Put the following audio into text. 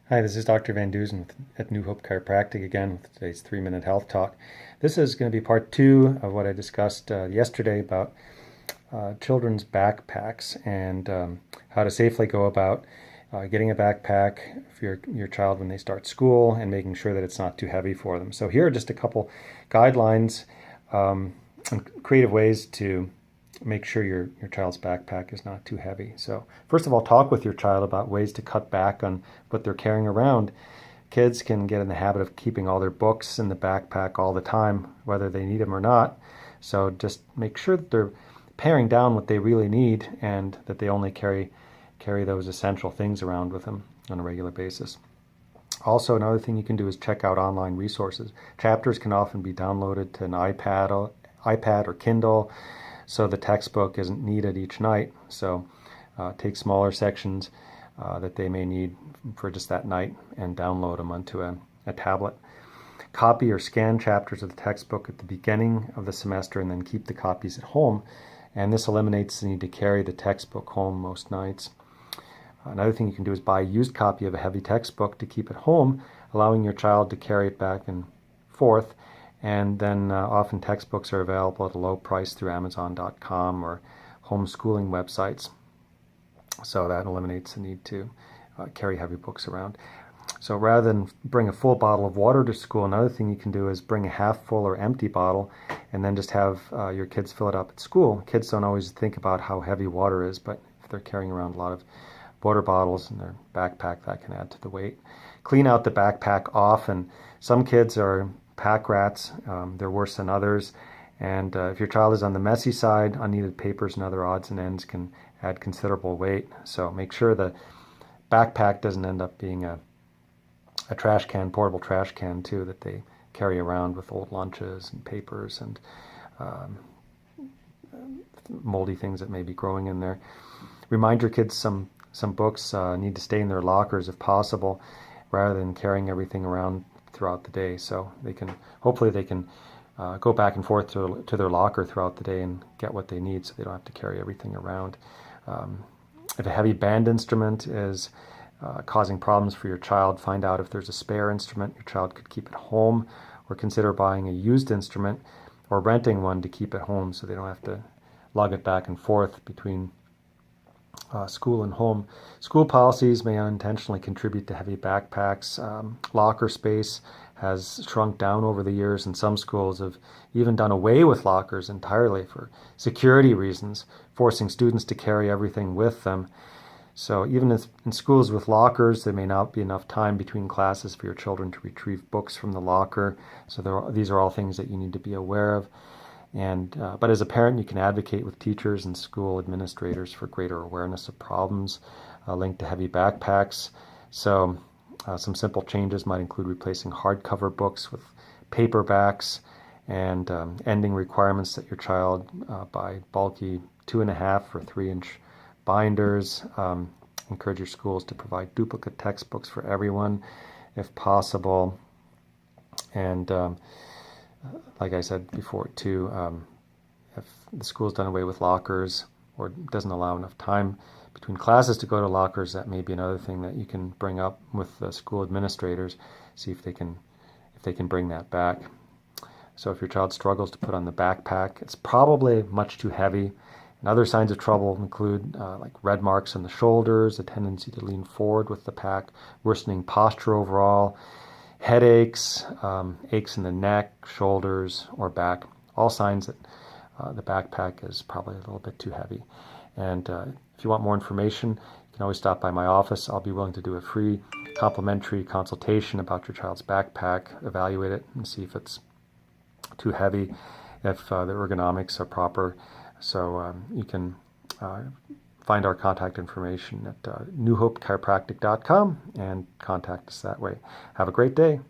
Hi, this is Dr. Van Dusen at New Hope Chiropractic again with today's 3-minute health talk. This is going to be part two of what I discussed yesterday about children's backpacks and how to safely go about getting a backpack for your child when they start school and making sure that it's not too heavy for them. So here are just a couple guidelines and creative ways to make sure your child's backpack is not too heavy. So first of all, talk with your child about ways to cut back on what they're carrying around. Kids can get in the habit of keeping all their books in the backpack all the time, whether they need them or not. So just make sure that they're paring down what they really need and that they only carry those essential things around with them on a regular basis. Also, another thing you can do is check out online resources. Chapters can often be downloaded to an iPad or Kindle, so the textbook isn't needed each night. So take smaller sections that they may need for just that night and download them onto a tablet. Copy or scan chapters of the textbook at the beginning of the semester and then keep the copies at home. And this eliminates the need to carry the textbook home most nights. Another thing you can do is buy a used copy of a heavy textbook to keep at home, allowing your child to carry it back and forth. And then often textbooks are available at a low price through Amazon.com or homeschooling websites. So that eliminates the need to carry heavy books around. So rather than bring a full bottle of water to school, another thing you can do is bring a half full or empty bottle and then just have your kids fill it up at school. Kids don't always think about how heavy water is, but if they're carrying around a lot of water bottles in their backpack, that can add to the weight. Clean out the backpack often. Some kids are pack rats. They're worse than others. And if your child is on the messy side, unneeded papers and other odds and ends can add considerable weight. So make sure the backpack doesn't end up being a trash can, portable trash can too, that they carry around with old lunches and papers and moldy things that may be growing in there. Remind your kids some books need to stay in their lockers if possible, rather than carrying everything around throughout the day. So hopefully they can go back and forth to their locker throughout the day and get what they need so they don't have to carry everything around. If a heavy band instrument is causing problems for your child, find out if there's a spare instrument your child could keep at home, or consider buying a used instrument or renting one to keep at home so they don't have to lug it back and forth between school and home. School policies may unintentionally contribute to heavy backpacks. Locker space has shrunk down over the years, and some schools have even done away with lockers entirely for security reasons, forcing students to carry everything with them. So even in schools with lockers, there may not be enough time between classes for your children to retrieve books from the locker. So these are all things that you need to be aware of. But as a parent, you can advocate with teachers and school administrators for greater awareness of problems linked to heavy backpacks. So some simple changes might include replacing hardcover books with paperbacks and ending requirements that your child buy bulky 2.5 or 3-inch binders. Encourage your schools to provide duplicate textbooks for everyone if possible. And like I said before too, if the school's done away with lockers or doesn't allow enough time between classes to go to lockers, that may be another thing that you can bring up with the school administrators, see if they can bring that back. So if your child struggles to put on the backpack, it's probably much too heavy. And other signs of trouble include like red marks on the shoulders, a tendency to lean forward with the pack, worsening posture overall, headaches, aches in the neck, shoulders, or back. All signs that the backpack is probably a little bit too heavy. And if you want more information, you can always stop by my office. I'll be willing to do a free complimentary consultation about your child's backpack, evaluate it, and see if it's too heavy, if the ergonomics are proper. So you can find our contact information at newhopechiropractic.com and contact us that way. Have a great day.